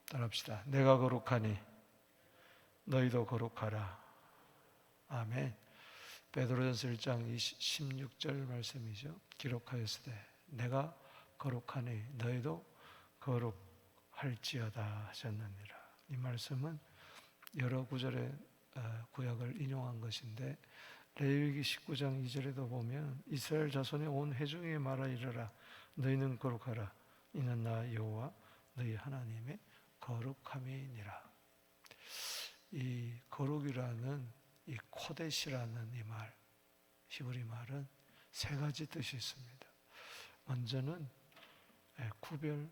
따라합시다. 내가 거룩하니 너희도 거룩하라. 아멘. 베드로전서 1장 16절 말씀이죠. 기록하였으되 내가 거룩하니 너희도 거룩할지어다 하셨느니라. 이 말씀은 여러 구절의 구약을 인용한 것인데, 레위기 19장 2절에도 보면 이스라엘 자손의 온 회중에게 말하 이르라. 너희는 거룩하라. 이는 나 여호와 너희 하나님의 거룩함이니라. 이 거룩이라는 이 코데시라는 이 말, 히브리 말은 세 가지 뜻이 있습니다. 먼저는 구별,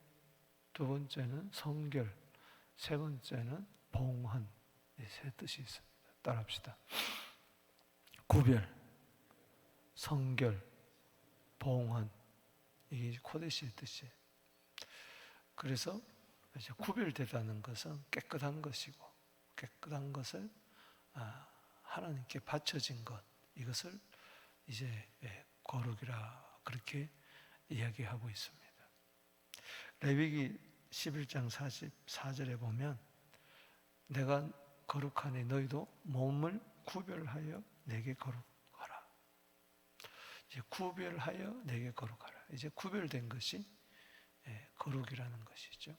두 번째는 성결, 세 번째는 봉헌. 이 세 뜻이 있습니다. 따라합시다. 구별, 성결, 봉헌. 이게 코데시의 뜻이에요. 그래서 이제 구별되다는 것은 깨끗한 것이고, 깨끗한 것을 하나님께 바쳐진 것, 이것을 이제 거룩이라 그렇게 이야기하고 있습니다. 레위기 11장 44절에 보면 내가 거룩하니 너희도 몸을 구별하여 내게 거룩하라. 이제 구별하여 내게 거룩하라. 이제 구별된 것이 거룩이라는 것이죠.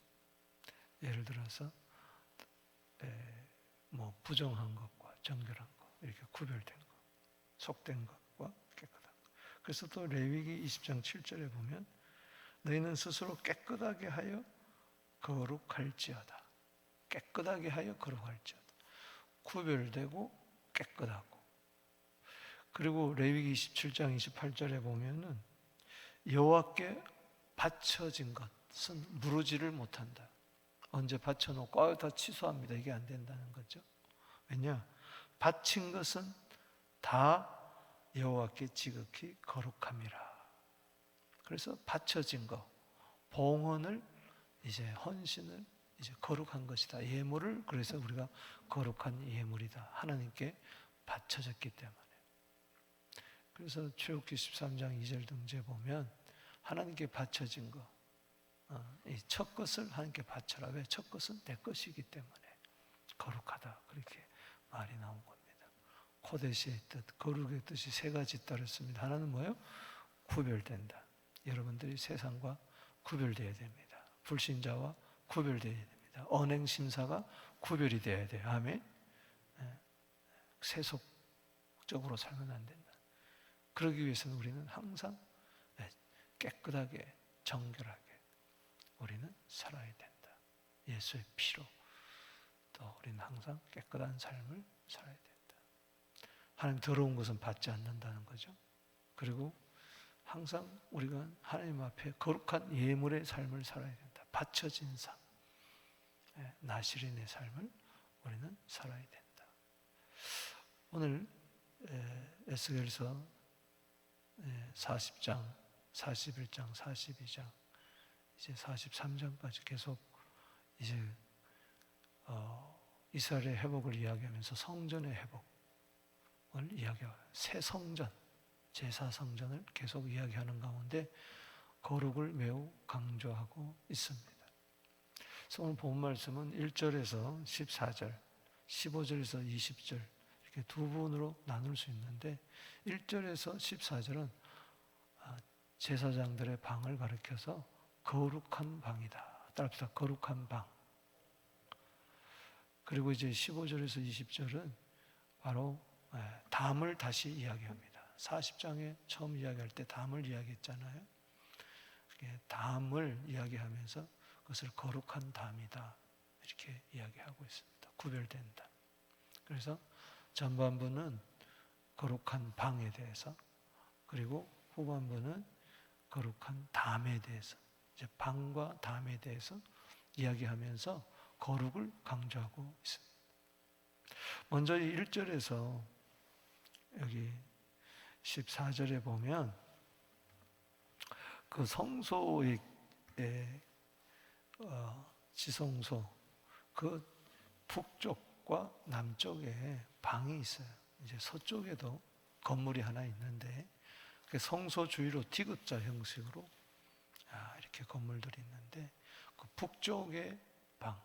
예를 들어서 뭐 부정한 것과 정결한 것, 이렇게 구별된 것, 속된 것과 깨끗한 것. 그래서 또 레위기 20장 7절에 보면 너희는 스스로 깨끗하게 하여 거룩할지어다. 깨끗하게 하여 거룩할지어다. 구별되고 깨끗하고. 그리고 레위기 27장 28절에 보면은 여호와께 바쳐진 것은 무르지를 못한다. 언제 바쳐놓고 다 취소합니다. 이게 안 된다는 거죠. 왜냐? 바친 것은 다 여호와께 지극히 거룩함이라. 그래서 바쳐진 것, 봉헌을 이제 헌신을 이제 거룩한 것이다. 예물을 그래서 우리가 거룩한 예물이다. 하나님께 바쳐졌기 때문에. 그래서 출애굽기 13장 2절 등지에 보면 하나님께 바쳐진 것, 이 첫 것을 하나님께 바쳐라. 왜? 첫 것은 내 것이기 때문에 거룩하다. 그렇게 말이 나온 겁니다. 코데시의 뜻, 거룩의 뜻이 세 가지 따르습니다. 하나는 뭐예요? 구별된다. 여러분들이 세상과 구별되어야 됩니다. 불신자와 구별되어야 됩니다. 언행심사가 구별이 되어야 돼요. 아멘. 세속적으로 살면 안 된다. 그러기 위해서는 우리는 항상 깨끗하게, 정결하게 우리는 살아야 된다. 예수의 피로 또 우리는 항상 깨끗한 삶을 살아야 된다. 하나님 더러운 것은 받지 않는다는 거죠. 그리고 항상 우리가 하나님 앞에 거룩한 예물의 삶을 살아야 된다. 바쳐진 삶, 나실인의 삶을 우리는 살아야 된다. 오늘 에스겔서 40장, 41장, 42장, 이제 43장까지 계속 이제 이스라엘의 회복을 이야기하면서 성전의 회복을 이야기하고 새 성전, 제사 성전을 계속 이야기하는 가운데 거룩을 매우 강조하고 있습니다. 그래서 오늘 본 말씀은 1절에서 14절, 15절에서 20절 이렇게 두 부분으로 나눌 수 있는데 1절에서 14절은 제사장들의 방을 가리켜서 거룩한 방이다. 따라합시다. 거룩한 방. 그리고 이제 15절에서 20절은 바로 담을 다시 이야기합니다. 40장에 처음 이야기할 때 담을 이야기했잖아요. 담을 이야기하면서 그것을 거룩한 담이다. 이렇게 이야기하고 있습니다. 구별된다. 그래서 전반부는 거룩한 방에 대해서, 그리고 후반부는 거룩한 담에 대해서, 이제 방과 담에 대해서 이야기하면서 거룩을 강조하고 있습니다. 먼저 1절에서 여기 14절에 보면 그 성소의 지성소 그 북쪽과 남쪽에 방이 있어요. 이제 서쪽에도 건물이 하나 있는데 그 성소 주위로 디귿자 형식으로 이렇게 건물들이 있는데 그 북쪽의 방,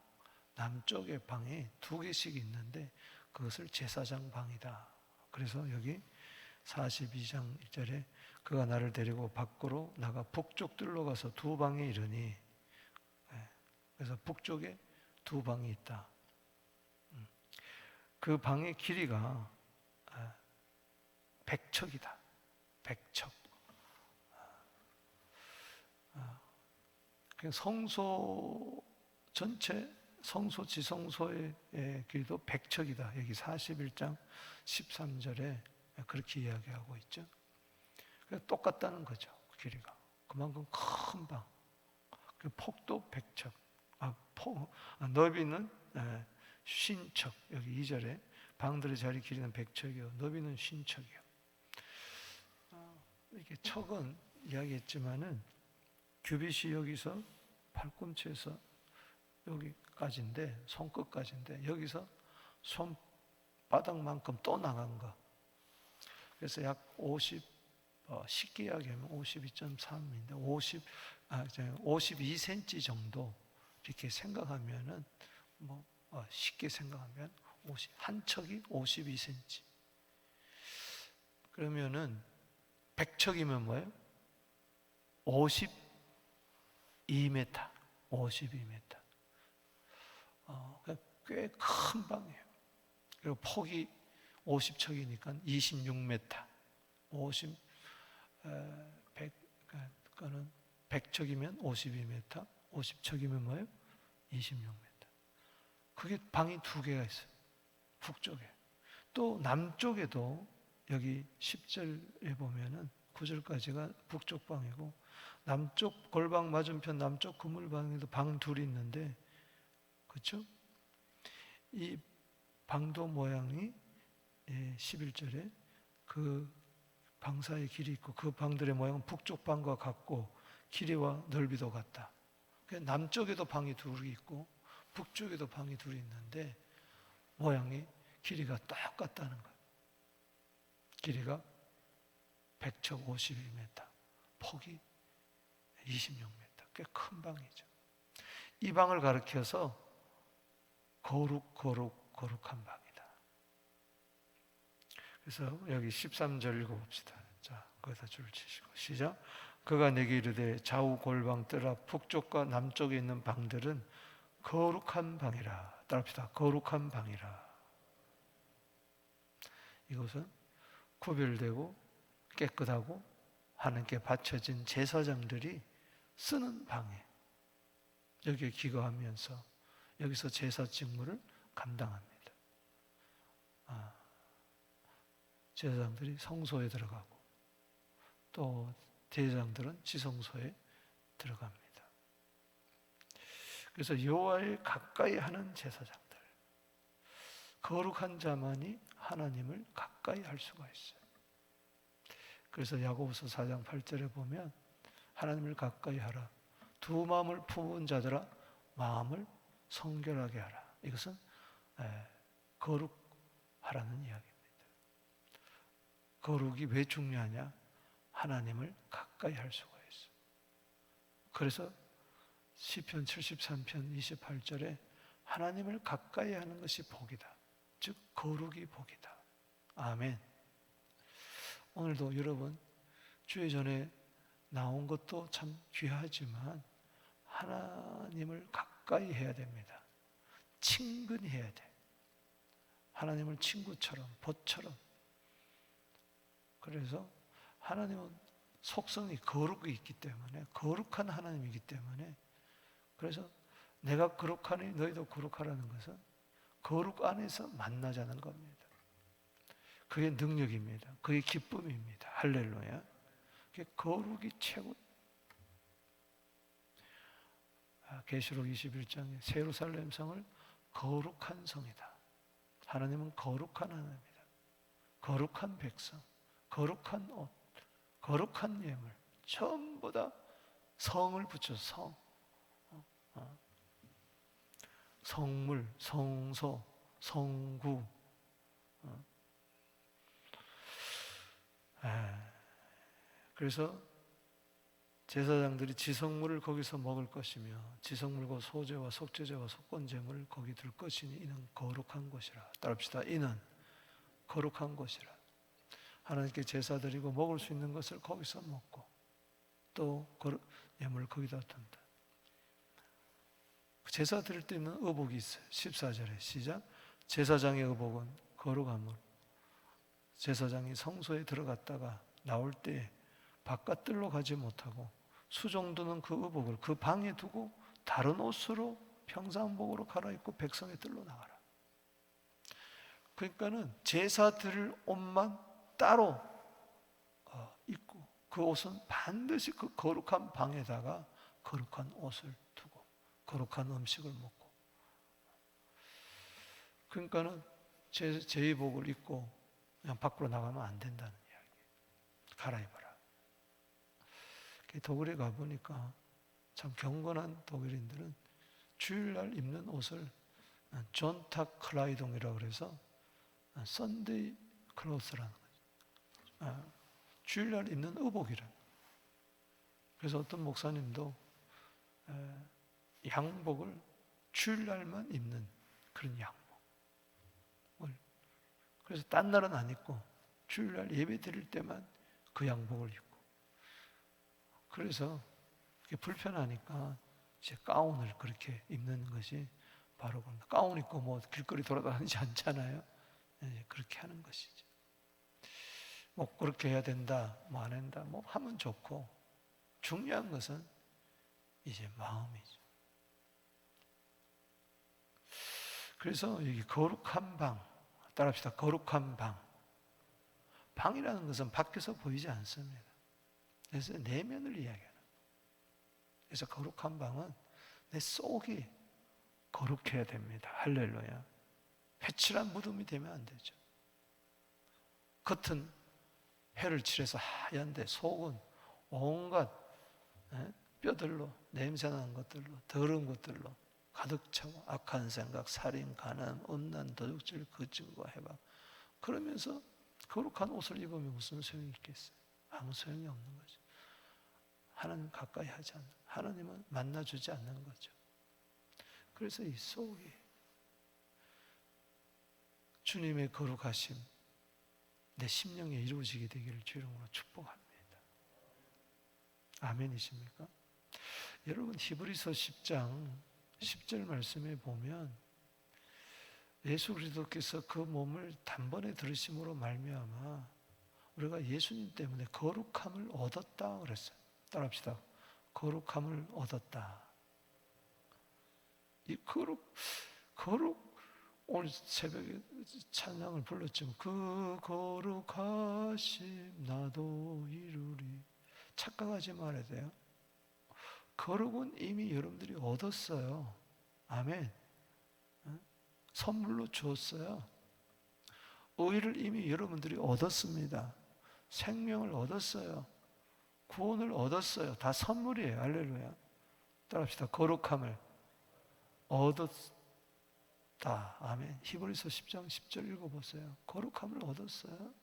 남쪽에 방이 2개씩 있는데 그것을 제사장 방이다. 그래서 여기 42장 1절에 그가 나를 데리고 밖으로 나가 북쪽들로 가서 2방에 이르니, 그래서 북쪽에 2방이 있다. 그 방의 길이가 100척이다. 100척. 성소 전체, 성소 지성소의 길이도 100척이다. 여기 41장 13절에 그렇게 이야기하고 있죠. 똑같다는 거죠. 길이가. 그만큼 큰 방. 폭도 100척. 너비는 50척. 여기 2절에 방들의 자리 길이는 100척이요. 너비는 50척이요. 이렇게 척은 이야기했지만은 규빗이 여기서 팔꿈치에서 여기까지인데, 손끝까지인데, 여기서 손바닥만큼 또 나간 거. 그래서 약 50, 쉽게 이야기하면 52.3인데 52cm 정도 이렇게 생각하면은 쉽게 생각하면 한 척이 52cm. 그러면은 100척이면 뭐예요? 52m. 52m. 꽤 큰 방이에요. 그리고 폭이 50척이니까 26m. 100척이면 52m, 50척이면 뭐예요? 26m. 그게 방이 2개가 있어요. 북쪽에. 또 남쪽에도 여기 10절에 보면은 9절까지가 북쪽 방이고, 남쪽 골방 맞은편 남쪽 그물방에도 방 2이 있는데, 그렇죠? 이 방도 모양이 11절에 그 방사의 길이 있고 그 방들의 모양은 북쪽 방과 같고 길이와 넓이도 같다. 남쪽에도 방이 2이 있고 북쪽에도 방이 2이 있는데 모양이 길이가 똑같다는 거예요. 길이가 100척 52m, 폭이 26m. 꽤 큰 방이죠. 이 방을 가리켜서 거룩한 방이다. 그래서 여기 13절 읽어봅시다. 자, 거기다 줄 치시고 시작. 그가 내게 이르되 좌우 골방 뜰 앞 북쪽과 남쪽에 있는 방들은 거룩한 방이라. 따라합시다. 거룩한 방이라. 이것은 구별되고 깨끗하고 하나님께 바쳐진 제사장들이 쓰는 방에 여기에 기거하면서 여기서 제사 직무를 감당합니다. 제사장들이 성소에 들어가고 또 대제사장들은 지성소에 들어갑니다. 그래서 여호와를 가까이 하는 제사장들, 거룩한 자만이 하나님을 가까이 할 수가 있어요. 그래서 야고보서 4장 8절에 보면 하나님을 가까이 하라. 두 마음을 품은 자들아 마음을 성결하게 하라. 이것은 거룩하라는 이야기입니다. 거룩이 왜 중요하냐? 하나님을 가까이 할 수가 있어요. 그래서 시편 73편 28절에 하나님을 가까이 하는 것이 복이다. 즉 거룩이 복이다. 아멘. 오늘도 여러분 주의 전에 나온 것도 참 귀하지만 하나님을 가까이 해야 됩니다. 친근히 해야 돼. 하나님을 친구처럼, 보처럼. 그래서 하나님은 속성이 거룩이 있기 때문에, 거룩한 하나님이기 때문에, 그래서 내가 거룩하니 너희도 거룩하라는 것은 거룩 안에서 만나자는 겁니다. 그게 능력입니다. 그게 기쁨입니다. 할렐루야. 그게 거룩이 최고. 계시록 21장에 새 예루살렘 성을 거룩한 성이다. 하나님은 거룩한 하나님이다. 거룩한 백성, 거룩한 옷, 거룩한 예물, 전부 다 성을 붙여서 성물, 성소, 성구. 그래서 제사장들이 지성물을 거기서 먹을 것이며 지성물과 소제와 속죄제와 속건제물을 거기 둘 것이니 이는 거룩한 곳이라. 따릅시다. 이는 거룩한 곳이라. 하나님께 제사 드리고 먹을 수 있는 것을 거기서 먹고 또 예물을 거기다 둔다. 제사 드릴 때 있는 의복이 있어요. 14절에 시작. 제사장의 의복은 거룩함으로 제사장이 성소에 들어갔다가 나올 때 바깥들로 가지 못하고 수종드는 그 의복을 그 방에 두고 다른 옷으로 평상복으로 갈아입고 백성의 뜰로 나가라. 그러니까는 제사 드릴 옷만 따로 입고 그 옷은 반드시 그 거룩한 방에다가 거룩한 옷을 두고 거룩한 음식을 먹고, 그러니까는 제의복을 입고 그냥 밖으로 나가면 안 된다는 이야기. 갈아입어라. 독일에 가보니까 참 경건한 독일인들은 주일날 입는 옷을 존탁 클라이동이라고 그래서 썬데이 클로스라는 거죠. 주일날 입는 의복이라. 그래서 어떤 목사님도 양복을 주일날만 입는 그런 양복을, 그래서 딴 날은 안 입고 주일날 예배 드릴 때만 그 양복을 입고, 그래서 그게 불편하니까 이제 가운을 그렇게 입는 것이 바로 그런, 가운 입고 뭐 길거리 돌아다니지 않잖아요. 그렇게 하는 것이죠. 뭐 그렇게 해야 된다, 뭐 안 한다, 뭐 하면 좋고, 중요한 것은 이제 마음이죠. 그래서 여기 거룩한 방, 따라합시다. 거룩한 방. 방이라는 것은 밖에서 보이지 않습니다. 그래서 내면을 이야기하는. 그래서 거룩한 방은 내 속이 거룩해야 됩니다. 할렐루야. 회칠한 무덤이 되면 안 되죠. 겉은 해를 칠해서 하얀데 속은 온갖 뼈들로, 냄새나는 것들로, 더러운 것들로 가득 차고 악한 생각, 살인, 가난, 음란, 도둑질, 거짓과 해방. 그러면서 거룩한 옷을 입으면 무슨 소용이 있겠어요? 아무 소용이 없는 거죠. 하나님 가까이 하지 않는, 하나님은 만나주지 않는 거죠. 그래서 이 속이 주님의 거룩하심 내 심령에 이루어지게 되기를 주 이름으로 축복합니다. 아멘이십니까? 여러분, 히브리서 10장 10절 말씀에 보면 예수 그리스도께서 그 몸을 단번에 들으심으로 말미암아 우리가 예수님 때문에 거룩함을 얻었다 그랬어요. 따라합시다. 거룩함을 얻었다. 이 거룩, 오늘 새벽에 찬양을 불렀지만 그 거룩하심 나도 이루리. 착각하지 말아야 돼요. 거룩은 이미 여러분들이 얻었어요. 아멘. 선물로 주었어요. 의를 이미 여러분들이 얻었습니다. 생명을 얻었어요. 구원을 얻었어요. 다 선물이에요. 할렐루야. 따라합시다. 거룩함을 얻었다. 아멘. 히브리서 10장 10절 읽어보세요. 거룩함을 얻었어요.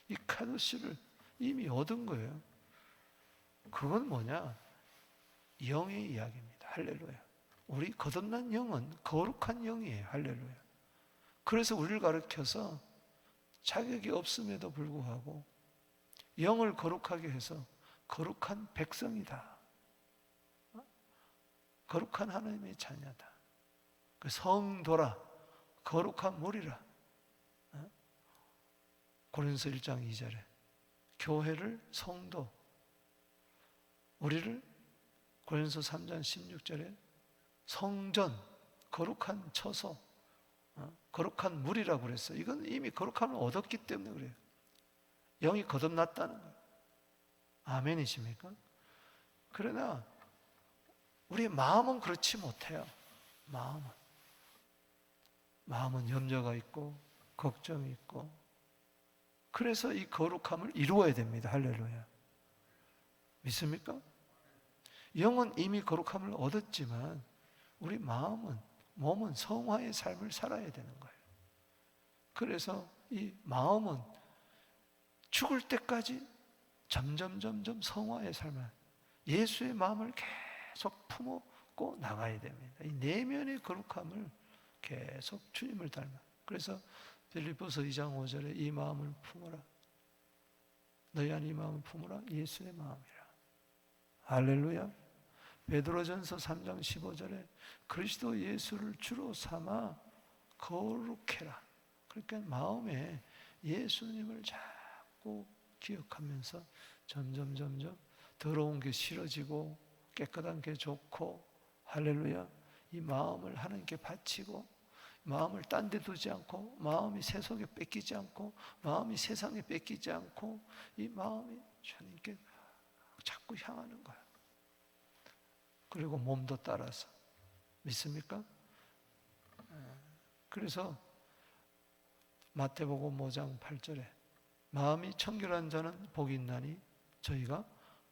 이 카도시를 이미 얻은 거예요. 그건 뭐냐? 영의 이야기입니다. 할렐루야. 우리 거듭난 영은 거룩한 영이에요. 할렐루야. 그래서 우리를 가르쳐서 자격이 없음에도 불구하고 영을 거룩하게 해서 거룩한 백성이다. 거룩한 하나님의 자녀다. 그 성도라, 거룩한 무리라. 고린도서 1장 2절에 교회를 성도, 우리를 고린도서 3장 16절에 성전, 거룩한 처소, 거룩한 무리라고 그랬어요. 이건 이미 거룩함을 얻었기 때문에 그래요. 영이 거듭났다는 거예요. 아멘이십니까? 그러나 우리의 마음은 그렇지 못해요. 마음은 염려가 있고 걱정이 있고, 그래서 이 거룩함을 이루어야 됩니다. 할렐루야. 믿습니까? 영은 이미 거룩함을 얻었지만 우리 몸은 성화의 삶을 살아야 되는 거예요. 그래서 이 마음은 죽을 때까지 점점 성화의 삶을, 예수의 마음을 계속 품고 나가야 됩니다. 이 내면의 거룩함을 계속 주님을 닮아. 그래서 빌립보서 2장 5절에 이 마음을 품어라. 너희 안에 이 마음을 품어라. 예수의 마음이라. 할렐루야. 베드로전서 3장 15절에 그리스도 예수를 주로 삼아 거룩해라. 그러니까 마음에 예수님을 자꾸 기억하면서 점점 더러운 게 싫어지고 깨끗한 게 좋고, 할렐루야, 이 마음을 하나님께 바치고 마음을 딴 데 두지 않고 마음이 세속에 뺏기지 않고 마음이 세상에 뺏기지 않고 이 마음이 주님께 자꾸 향하는 거야. 그리고 몸도 따라서. 믿습니까? 그래서 마태복음 5장 8절에 마음이 청결한 자는 복이 있나니 저희가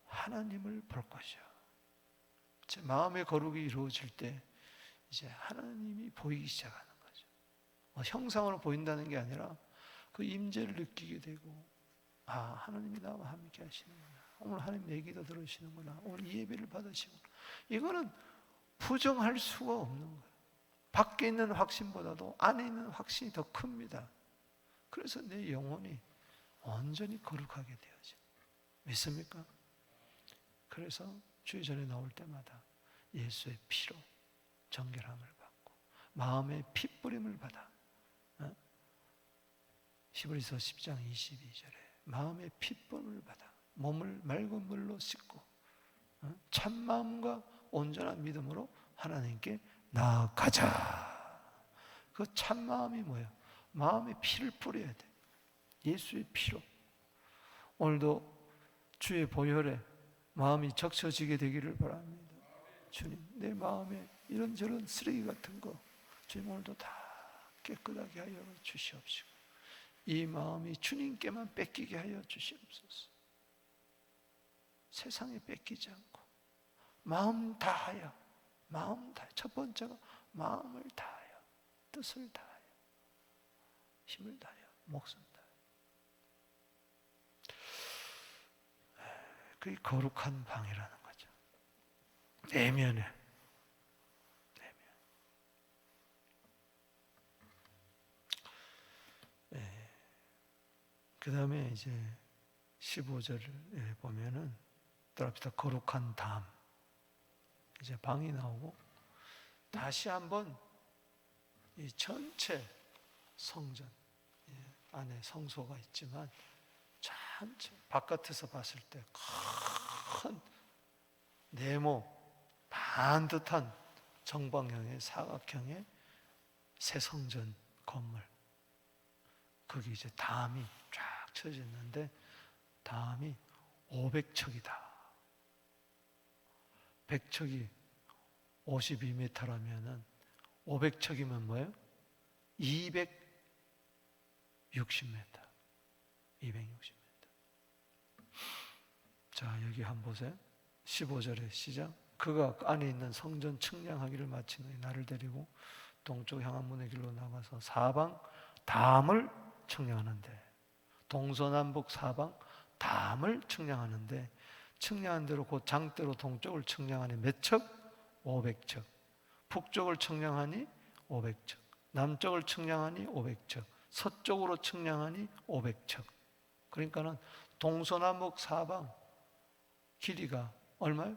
하나님을 볼 것이요. 제 마음의 거룩이 이루어질 때 이제 하나님이 보이기 시작하는 거죠. 형상으로 보인다는 게 아니라 그 임재를 느끼게 되고, 아, 하나님이 나와 함께 하시는구나. 오늘 하나님 내 기도 들으시는구나. 오늘 이 예배를 받으시구나. 이거는 부정할 수가 없는 거예요. 밖에 있는 확신보다도 안에 있는 확신이 더 큽니다. 그래서 내 영혼이 완전히 거룩하게 되어져. 믿습니까? 그래서 주의 전에 나올 때마다 예수의 피로 정결함을 받고 마음의 핏부림을 받아. 히브리서 10장 22절에 마음의 핏부림을 받아 몸을 맑은 물로 씻고 참마음과 온전한 믿음으로 하나님께 나아가자. 그 참마음이 뭐예요? 마음에 피를 뿌려야 돼. 예수의 피로. 오늘도 주의 보혈에 마음이 적셔지게 되기를 바랍니다. 주님, 내 마음에 이런저런 쓰레기 같은 거 주님 오늘도 다 깨끗하게 하여 주시옵시고 이 마음이 주님께만 뺏기게 하여 주시옵소서. 세상에 뺏기지 않고 마음 다하여, 마음 다하여. 첫 번째가 마음을 다하여, 뜻을 다하여, 힘을 다하여, 목숨 다하여. 그게 거룩한 방이라는 거죠. 내면에. 그 다음에 이제 15절에 보면은 또합시다. 거룩한 담. 이제 방이 나오고 다시 한번 이 전체 성전 안에 성소가 있지만 전체 바깥에서 봤을 때 큰 네모 반듯한 정방형의 사각형의 새 성전 건물, 거기 이제 담이 쫙 쳐져 있는데 담이 500척이다. 100척이 52m라면은 500척이면 뭐예요? 260m. 260m. 자, 여기 한번 보세요. 15절의 시작. 그가 안에 있는 성전 측량하기를 마친 후에 나를 데리고 동쪽 향한 문의 길로 나가서 사방 담을 측량하는데, 동서남북 사방 담을 측량하는데, 측량한 대로 곧 장대로 동쪽을 측량하니 몇 척? 500척. 북쪽을 측량하니 500척. 남쪽을 측량하니 500척. 서쪽으로 측량하니 500척. 그러니까는 동서남북 사방 길이가 얼마요?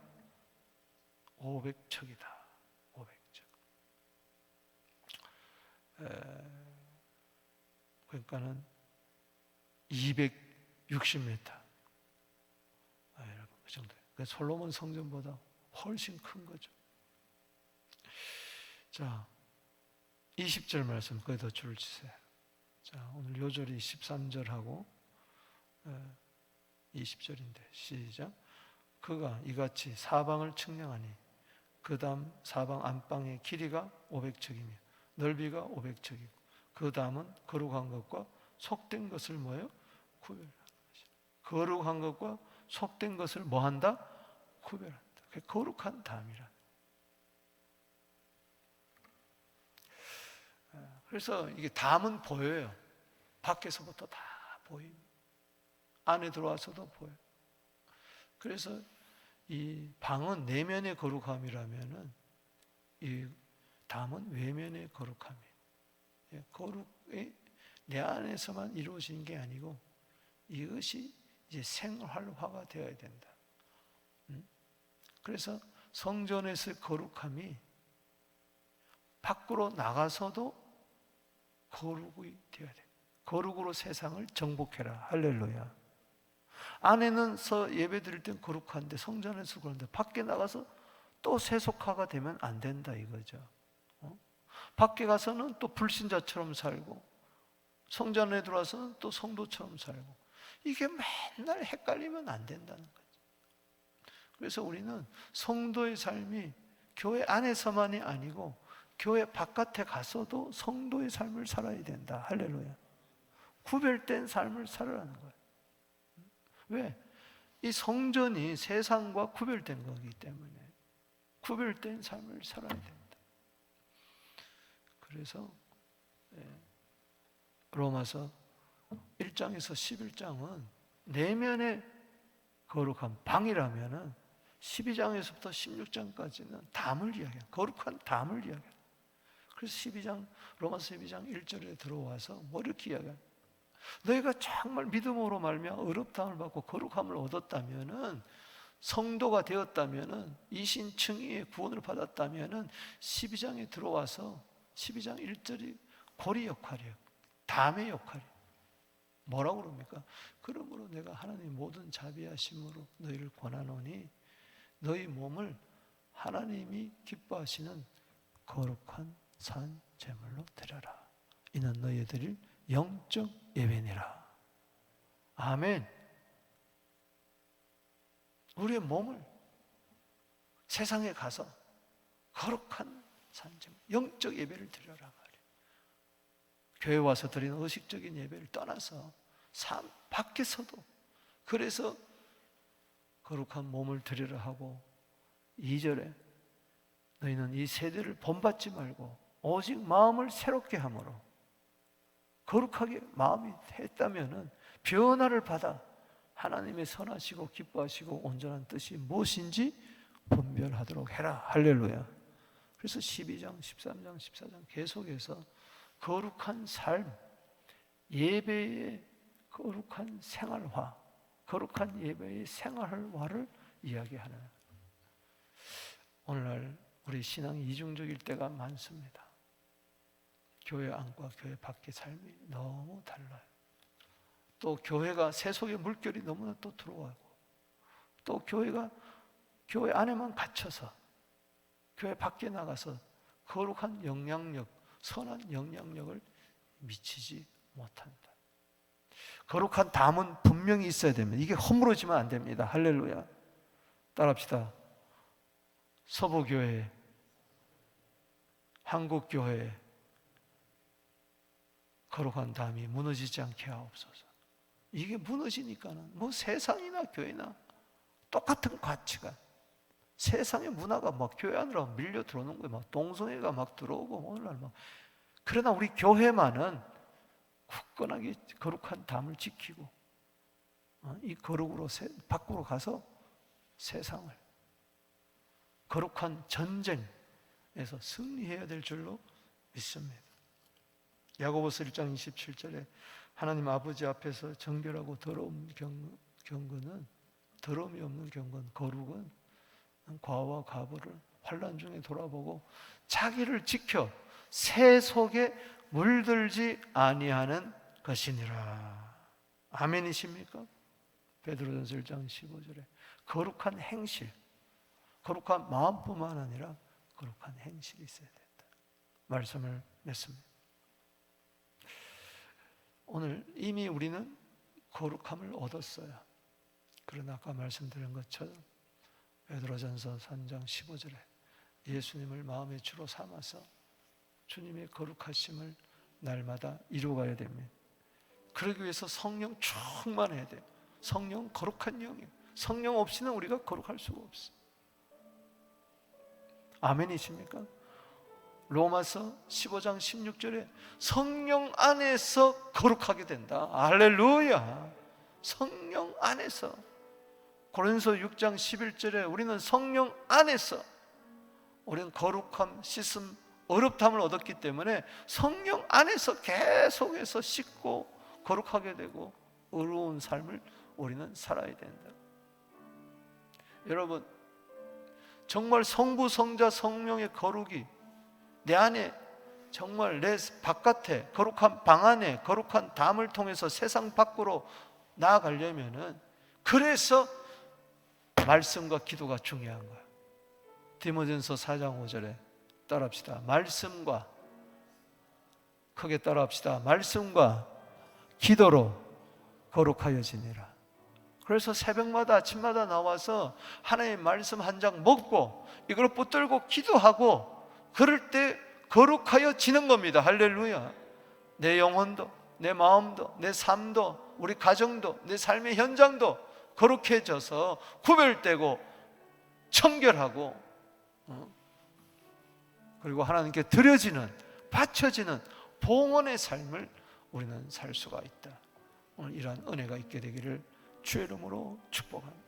500척이다. 500척. 그러니까는 260m. 여러분, 그 정도. 그러니까 솔로몬 성전보다 훨씬 큰 거죠. 자, 20절 말씀 거기다 줄을 치세요. 자, 오늘 요절이 13절하고 20절인데 시작. 그가 이같이 사방을 측량하니 그 다음 사방 안방의 길이가 500척이며 넓이가 500척이고 그 다음은 거룩한 것과 속된 것을 뭐예요? 구별하는 것이다. 거룩한 것과 속된 것을 뭐한다? 구별한다. 그게 거룩한 담이라. 그래서 이게 담은 보여요. 밖에서부터 다 보입니다. 안에 들어와서도 보여요. 그래서 이 방은 내면의 거룩함이라면은 이 담은 외면의 거룩함이에요. 거룩이 내 안에서만 이루어지는 게 아니고 이것이 이제 생활화가 되어야 된다. 그래서 성전에서의 거룩함이 밖으로 나가서도 거룩이 되어야 돼. 거룩으로 세상을 정복해라. 할렐루야. 안에는서 예배 드릴 땐 거룩한데 성전에서 그런데 밖에 나가서 또 세속화가 되면 안 된다 이거죠. 밖에 가서는 또 불신자처럼 살고 성전에 들어와서는 또 성도처럼 살고 이게 맨날 헷갈리면 안 된다는 거죠. 그래서 우리는 성도의 삶이 교회 안에서만이 아니고 교회 바깥에 가서도 성도의 삶을 살아야 된다. 할렐루야. 구별된 삶을 살아라는 거예요. 왜? 이 성전이 세상과 구별된 거기 때문에 구별된 삶을 살아야 된다. 그래서 로마서 1장에서 11장은 내면의 거룩한 방이라면은 12장에서부터 16장까지는 담을 이야기해요. 거룩한 담을 이야기해요. 그래서 로마서 12장 1절에 들어와서 뭐 이렇게 이야기해요. 너희가 정말 믿음으로 말미암아 의롭다함을 받고 거룩함을 얻었다면은 성도가 되었다면은 이신층의의 구원을 받았다면은 12장에 들어와서 12장 1절이 고리 역할이에요. 담의 역할이에요. 뭐라고 그럽니까? 그러므로 내가 하나님 모든 자비하심으로 너희를 권하노니 너희 몸을 하나님이 기뻐하시는 거룩한 산 제물로 드려라. 이는 너희 드릴 영적 예배니라. 아멘. 우리의 몸을 세상에 가서 거룩한 산 제물, 영적 예배를 드려라 말이에요. 교회 와서 드리는 의식적인 예배를 떠나서 삶 밖에서도 그래서 거룩한 몸을 드리라 하고 2절에 너희는 이 세대를 본받지 말고 오직 마음을 새롭게 함으로 거룩하게 마음이 했다면은 변화를 받아 하나님의 선하시고 기뻐하시고 온전한 뜻이 무엇인지 분별하도록 해라. 할렐루야. 그래서 12장, 13장, 14장 계속해서 거룩한 삶, 예배의 거룩한 생활화, 거룩한 예배의 생활화를 이야기하는 오늘날 우리 신앙이 이중적일 때가 많습니다. 교회 안과 교회 밖의 삶이 너무 달라요. 또 교회가 세속의 물결이 너무나 또 들어와고 또 교회가 교회 안에만 갇혀서 교회 밖에 나가서 거룩한 영향력, 선한 영향력을 미치지 못한다. 거룩한 담은 분명히 있어야 됩니다. 이게 허물어지면 안 됩니다. 할렐루야. 따라합시다. 서부교회, 한국교회 거룩한 담이 무너지지 않게 하옵소서. 이게 무너지니까는 뭐 세상이나 교회나 똑같은 가치관, 세상의 문화가 막 교회 안으로 밀려 들어오는 거예요. 막 동성애가 막 들어오고 오늘날 막. 그러나 우리 교회만은 굳건하게 거룩한 담을 지키고 이 거룩으로 밖으로 가서 세상을 거룩한 전쟁에서 승리해야 될 줄로 믿습니다. 야고보서 1장 27절에 하나님 아버지 앞에서 정결하고 더러운 경건은 더러움이 없는 경건, 거룩은 과와 과부를 환난 중에 돌아보고 자기를 지켜 새 속에 물들지 아니하는 것이니라. 아멘이십니까? 베드로전서 1장 15절에 거룩한 행실, 거룩한 마음뿐만 아니라 거룩한 행실이 있어야 된다. 말씀을 맺습니다. 오늘 이미 우리는 거룩함을 얻었어요. 그러나 아까 말씀드린 것처럼 베드로전서 3장 15절에 예수님을 마음의 주로 삼아서 주님의 거룩하심을 날마다 이루어가야 됩니다. 그러기 위해서 성령 충만해야 돼요. 성령 거룩한 영이에요. 성령 없이는 우리가 거룩할 수가 없어요. 아멘이십니까? 로마서 15장 16절에 성령 안에서 거룩하게 된다. 할렐루야. 성령 안에서 고린도서 6장 11절에 우리는 성령 안에서 우리는 거룩함, 씻음, 어렵담을 얻었기 때문에 성령 안에서 계속해서 씻고 거룩하게 되고 의로운 삶을 우리는 살아야 된다. 여러분, 정말 성부, 성자, 성령의 거룩이 내 안에, 정말 내 바깥에, 거룩한 방 안에, 거룩한 담을 통해서 세상 밖으로 나아가려면은, 그래서 말씀과 기도가 중요한 거야. 디모데전서 4장 5절에 따라합시다. 말씀과, 크게 따라합시다. 말씀과 기도로 거룩하여 지내라. 그래서 새벽마다 아침마다 나와서 하나님의 말씀 한 장 먹고 이걸 붙들고 기도하고 그럴 때 거룩하여 지는 겁니다. 할렐루야. 내 영혼도, 내 마음도, 내 삶도, 우리 가정도, 내 삶의 현장도 거룩해져서 구별되고 청결하고 그리고 하나님께 드려지는, 바쳐지는 봉헌의 삶을 우리는 살 수가 있다. 오늘 이러한 은혜가 있게 되기를 주의 이름으로 축복합니다.